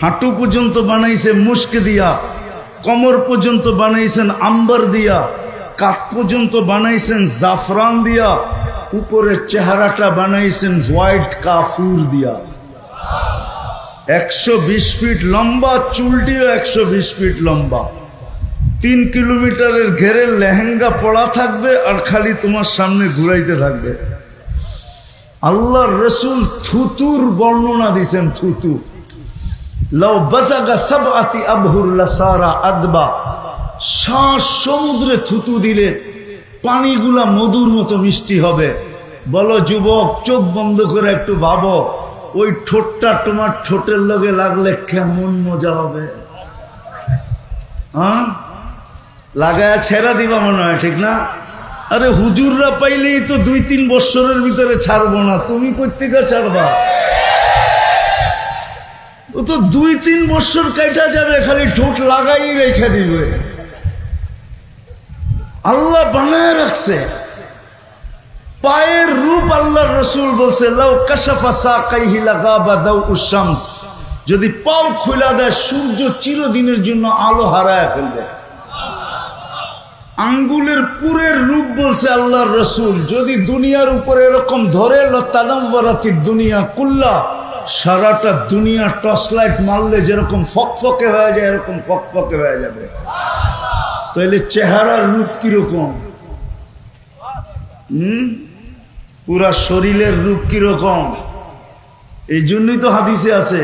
হাঁটু পর্যন্ত বানাইছে মুস্ক দিয়া, কমর পর্যন্ত বানাইছেন আম্বার দিয়া, কাঠ পর্যন্ত বানাইছেন জাফরান দিয়া, উপরের চেহারাটা বানাইছেন হোয়াইট কাফুর দিয়া। 120 ফিট লম্বা, চুলটিও 120 ফিট লম্বা। 3 কিলোমিটারের ঘেরের লেহেঙ্গা পড়া থাকবে আর খালি তোমার সামনে ঘুরাইতে থাকবে। আল্লাহর রসুল থুতুর বর্ণনা দিছেন। থুতু লাউ বাসাগা সাবআতি আবহুর লাসারা আদবা, শ্বাস সমুদ্রে থুতু দিলে পানিগুলা মধুর মতো মিষ্টি হবে। বলো যুবক, চোখ বন্ধ করে একটু ভাবো, ওই ঠোঁটটা তোমার ঠোঁটের লগে লাগলে কেমন মজা হবে। হ্যাঁ, লাগায়া ছেড়া দিবা মনে হয়, ঠিক না? আরে হুজুররা পাইলেই তো 2-3 বছরের ভিতরে ছাড়বো না, তুমি কোত্থেকে ছাড়বা? ও তো 2-3 বছর কাটা যাবে, খালি ঠোঁট লাগাই রেখে দিবে। আল্লাহ বানায় রাখছে পায়ের রূপ। আল্লাহর রসুল বলছে লাউ কাশাফা সাকাইহি লাগাবা দাউউশ শামস, যদি পাও খুলে দেয় সূর্য চিরদিনের জন্য আলো হারায় ফেলবে। আঙ্গুলের পুরের রূপ বলছে আল্লাহর রসুল, যদি দুনিয়ার উপরে এরকম ধরে লতানাওয়ারাতিদ দুনিয়া কুল্লা, সারাটা দুনিয়া টর্চ লাইট মারলে যেরকম ফকফকে হয়ে যায় এরকম ফকফকে হয়ে যাবে। তাহলে চেহারার রূপ কিরকম? পুরা শরীরের রূপ কিরকম? এই জন্যই তো হাদিসে আছে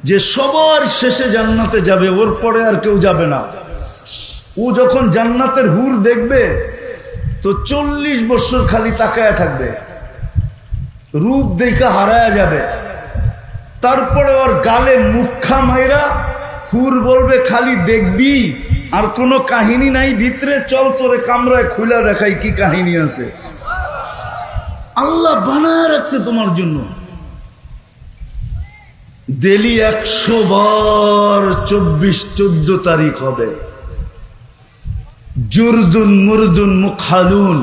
যে সবার শেষে জান্নাতে যাবে, ওর পরে আর কেউ যাবে না। ও যখন জান্নাতের হুর দেখবে তো 40 বছর খালি তাকায়া থাকবে, রূপ দেখা হারায়া যাবে। তারপরে ওর গালে মুখা মাইরা হুর বলবে খালি দেখবি, আর কোনো কাহিনী নাই ভিতরে, চল তোরে কামরায় খুলে দেখাই কি কাহিনী আছে। আল্লাহ বানায় রাখছে তোমার জন্য। ডেলি 100 বার 24-14 তারিখ হবে। জুরদুন মুরদুন মুখালুন,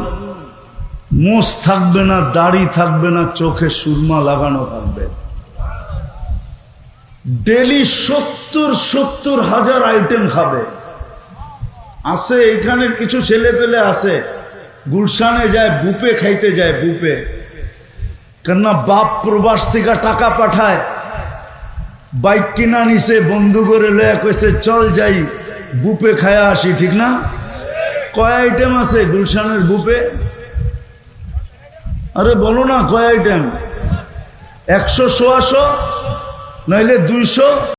মোষ থাকবে না, দাড়ি থাকবে না, চোখে সুরমা লাগানো থাকবে। ডেলি 70 হাজার আইটেম খাবে। আছে এখানের কিছু ছেলে পেলে আছে, গুলশানে যায় বুপে খাইতে যায়, বুপে। কেননা বাপ প্রবাস থেকে টাকা পাঠায়, বাইক কিনা নিছে, বন্ধু করে লয়া কইছে চল যাই বুপে খায়া আসি, ঠিক না? কয় আইটেম আছে গুলশানের বুপে? আরে বলো না কয় আইটেম? 100 150 নইলে 200।